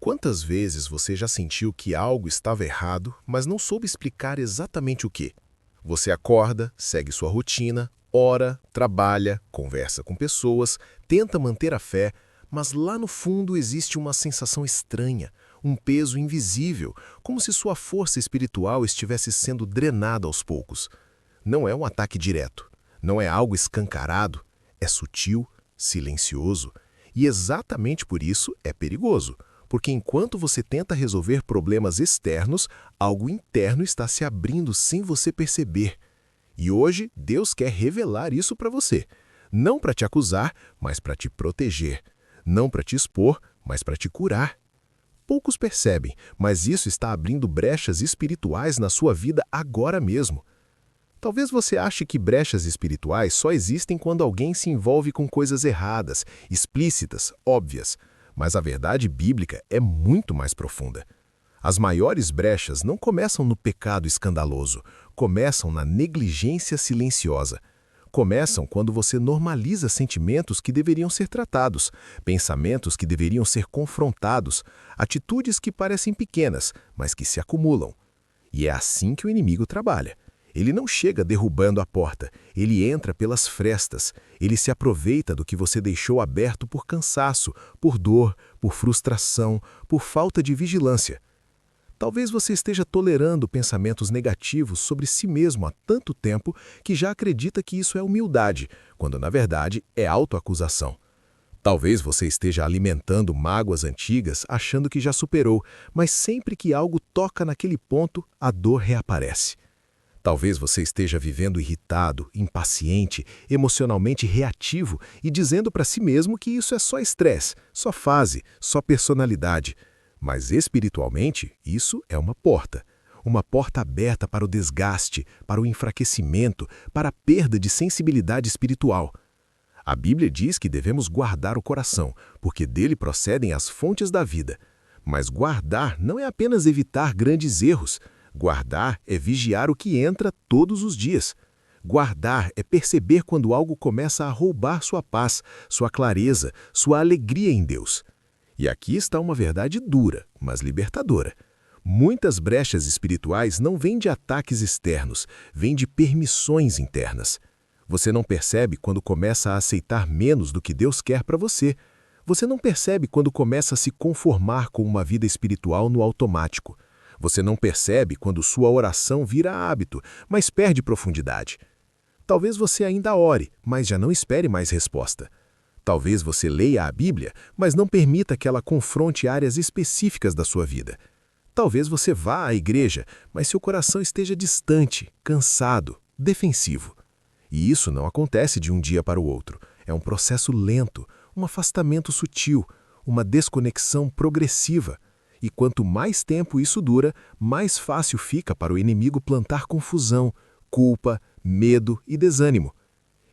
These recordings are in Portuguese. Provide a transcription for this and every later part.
Quantas vezes você já sentiu que algo estava errado, mas não soube explicar exatamente o quê? Você acorda, segue sua rotina, ora, trabalha, conversa com pessoas, tenta manter a fé, mas lá no fundo existe uma sensação estranha, um peso invisível, como se sua força espiritual estivesse sendo drenada aos poucos. Não é um ataque direto, não é algo escancarado, é sutil, silencioso e exatamente por isso é perigoso. Porque enquanto você tenta resolver problemas externos, algo interno está se abrindo sem você perceber. E hoje, Deus quer revelar isso para você. Não para te acusar, mas para te proteger. Não para te expor, mas para te curar. Poucos percebem, mas isso está abrindo brechas espirituais na sua vida agora mesmo. Talvez você ache que brechas espirituais só existem quando alguém se envolve com coisas erradas, explícitas, óbvias. Mas a verdade bíblica é muito mais profunda. As maiores brechas não começam no pecado escandaloso, começam na negligência silenciosa. Começam quando você normaliza sentimentos que deveriam ser tratados, pensamentos que deveriam ser confrontados, atitudes que parecem pequenas, mas que se acumulam. E é assim que o inimigo trabalha. Ele não chega derrubando a porta, ele entra pelas frestas, ele se aproveita do que você deixou aberto por cansaço, por dor, por frustração, por falta de vigilância. Talvez você esteja tolerando pensamentos negativos sobre si mesmo há tanto tempo que já acredita que isso é humildade, quando na verdade é autoacusação. Talvez você esteja alimentando mágoas antigas achando que já superou, mas sempre que algo toca naquele ponto, a dor reaparece. Talvez você esteja vivendo irritado, impaciente, emocionalmente reativo e dizendo para si mesmo que isso é só estresse, só fase, só personalidade. Mas espiritualmente, isso é uma porta aberta para o desgaste, para o enfraquecimento, para a perda de sensibilidade espiritual. A Bíblia diz que devemos guardar o coração, porque dele procedem as fontes da vida. Mas guardar não é apenas evitar grandes erros. Guardar é vigiar o que entra todos os dias. Guardar é perceber quando algo começa a roubar sua paz, sua clareza, sua alegria em Deus. E aqui está uma verdade dura, mas libertadora. Muitas brechas espirituais não vêm de ataques externos, vêm de permissões internas. Você não percebe quando começa a aceitar menos do que Deus quer para você. Você não percebe quando começa a se conformar com uma vida espiritual no automático. Você não percebe quando sua oração vira hábito, mas perde profundidade. Talvez você ainda ore, mas já não espere mais resposta. Talvez você leia a Bíblia, mas não permita que ela confronte áreas específicas da sua vida. Talvez você vá à igreja, mas seu coração esteja distante, cansado, defensivo. E isso não acontece de um dia para o outro. É um processo lento, um afastamento sutil, uma desconexão progressiva. E quanto mais tempo isso dura, mais fácil fica para o inimigo plantar confusão, culpa, medo e desânimo.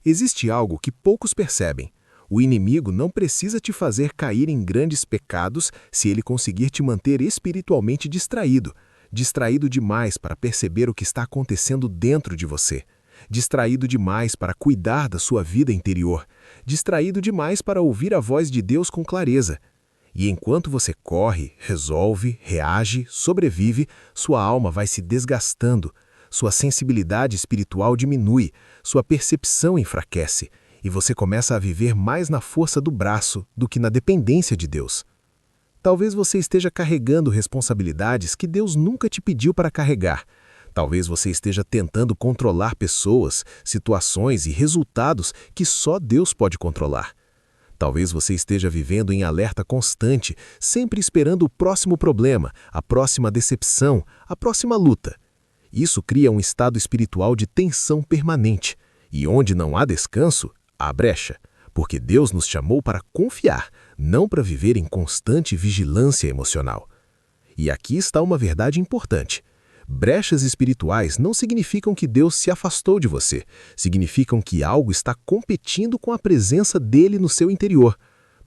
Existe algo que poucos percebem. O inimigo não precisa te fazer cair em grandes pecados se ele conseguir te manter espiritualmente distraído. Distraído demais para perceber o que está acontecendo dentro de você. Distraído demais para cuidar da sua vida interior. Distraído demais para ouvir a voz de Deus com clareza. E enquanto você corre, resolve, reage, sobrevive, sua alma vai se desgastando, sua sensibilidade espiritual diminui, sua percepção enfraquece, e você começa a viver mais na força do braço do que na dependência de Deus. Talvez você esteja carregando responsabilidades que Deus nunca te pediu para carregar. Talvez você esteja tentando controlar pessoas, situações e resultados que só Deus pode controlar. Talvez você esteja vivendo em alerta constante, sempre esperando o próximo problema, a próxima decepção, a próxima luta. Isso cria um estado espiritual de tensão permanente. E onde não há descanso, há brecha. Porque Deus nos chamou para confiar, não para viver em constante vigilância emocional. E aqui está uma verdade importante. Brechas espirituais não significam que Deus se afastou de você, significam que algo está competindo com a presença dele no seu interior.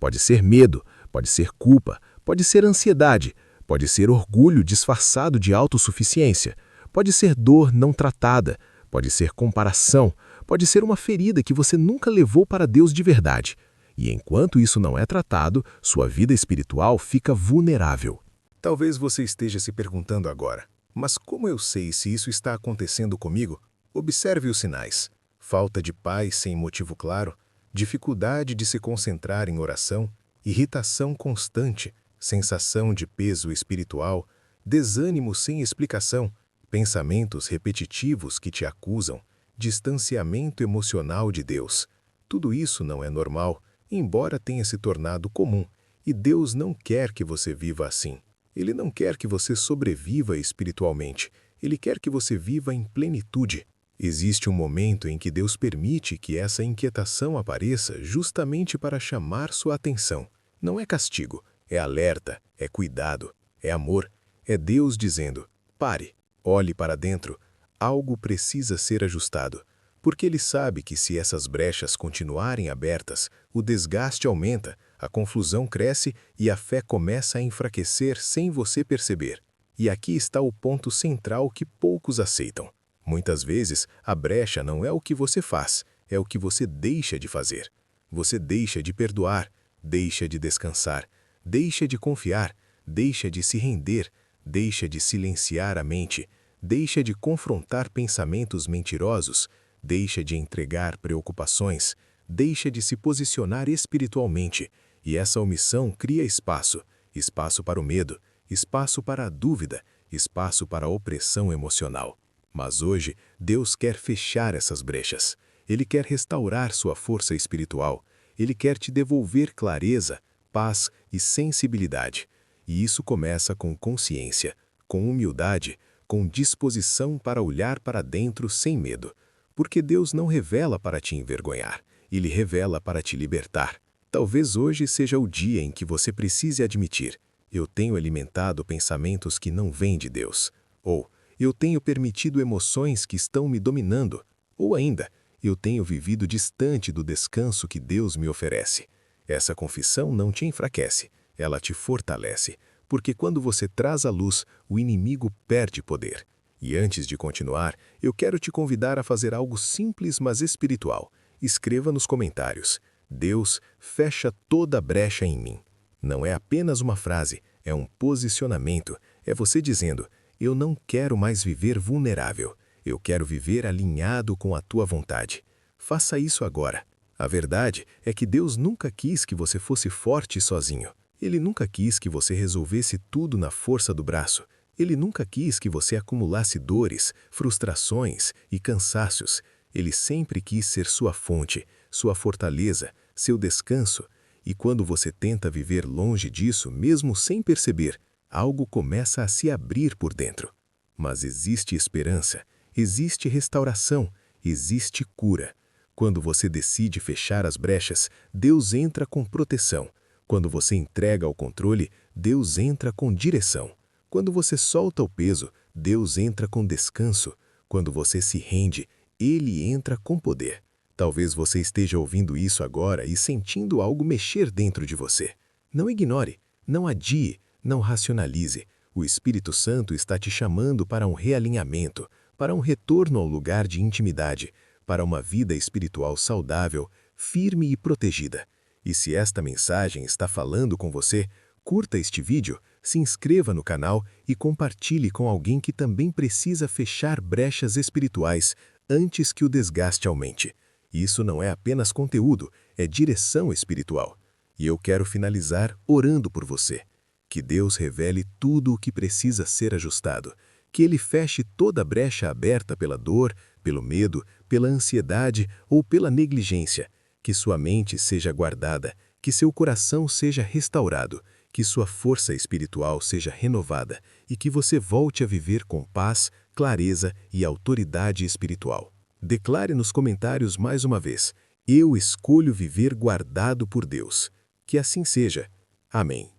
Pode ser medo, pode ser culpa, pode ser ansiedade, pode ser orgulho disfarçado de autossuficiência, pode ser dor não tratada, pode ser comparação, pode ser uma ferida que você nunca levou para Deus de verdade. E enquanto isso não é tratado, sua vida espiritual fica vulnerável. Talvez você esteja se perguntando agora, mas como eu sei se isso está acontecendo comigo? Observe os sinais. Falta de paz sem motivo claro, dificuldade de se concentrar em oração, irritação constante, sensação de peso espiritual, desânimo sem explicação, pensamentos repetitivos que te acusam, distanciamento emocional de Deus. Tudo isso não é normal, embora tenha se tornado comum, e Deus não quer que você viva assim. Ele não quer que você sobreviva espiritualmente, Ele quer que você viva em plenitude. Existe um momento em que Deus permite que essa inquietação apareça justamente para chamar sua atenção. Não é castigo, é alerta, é cuidado, é amor. É Deus dizendo, pare, olhe para dentro, algo precisa ser ajustado. Porque Ele sabe que se essas brechas continuarem abertas, o desgaste aumenta, a confusão cresce e a fé começa a enfraquecer sem você perceber. E aqui está o ponto central que poucos aceitam. Muitas vezes, a brecha não é o que você faz, é o que você deixa de fazer. Você deixa de perdoar, deixa de descansar, deixa de confiar, deixa de se render, deixa de silenciar a mente, deixa de confrontar pensamentos mentirosos, deixa de entregar preocupações, deixa de se posicionar espiritualmente, e essa omissão cria espaço, espaço para o medo, espaço para a dúvida, espaço para a opressão emocional. Mas hoje, Deus quer fechar essas brechas. Ele quer restaurar sua força espiritual. Ele quer te devolver clareza, paz e sensibilidade. E isso começa com consciência, com humildade, com disposição para olhar para dentro sem medo. Porque Deus não revela para te envergonhar, Ele revela para te libertar. Talvez hoje seja o dia em que você precise admitir, eu tenho alimentado pensamentos que não vêm de Deus. Ou, eu tenho permitido emoções que estão me dominando. Ou ainda, eu tenho vivido distante do descanso que Deus me oferece. Essa confissão não te enfraquece, ela te fortalece. Porque quando você traz à luz, o inimigo perde poder. E antes de continuar, eu quero te convidar a fazer algo simples mas espiritual. Escreva nos comentários, Deus, fecha toda brecha em mim. Não é apenas uma frase, é um posicionamento. É você dizendo, eu não quero mais viver vulnerável. Eu quero viver alinhado com a tua vontade. Faça isso agora. A verdade é que Deus nunca quis que você fosse forte sozinho. Ele nunca quis que você resolvesse tudo na força do braço. Ele nunca quis que você acumulasse dores, frustrações e cansaços. Ele sempre quis ser sua fonte, sua fortaleza, seu descanso. E quando você tenta viver longe disso, mesmo sem perceber, algo começa a se abrir por dentro. Mas existe esperança, existe restauração, existe cura. Quando você decide fechar as brechas, Deus entra com proteção. Quando você entrega o controle, Deus entra com direção. Quando você solta o peso, Deus entra com descanso. Quando você se rende, Ele entra com poder. Talvez você esteja ouvindo isso agora e sentindo algo mexer dentro de você. Não ignore, não adie, não racionalize. O Espírito Santo está te chamando para um realinhamento, para um retorno ao lugar de intimidade, para uma vida espiritual saudável, firme e protegida. E se esta mensagem está falando com você, curta este vídeo, se inscreva no canal e compartilhe com alguém que também precisa fechar brechas espirituais antes que o desgaste aumente. Isso não é apenas conteúdo, é direção espiritual. E eu quero finalizar orando por você. Que Deus revele tudo o que precisa ser ajustado. Que Ele feche toda a brecha aberta pela dor, pelo medo, pela ansiedade ou pela negligência. Que sua mente seja guardada, que seu coração seja restaurado, que sua força espiritual seja renovada e que você volte a viver com paz, clareza e autoridade espiritual. Declare nos comentários mais uma vez, eu escolho viver guardado por Deus. Que assim seja. Amém.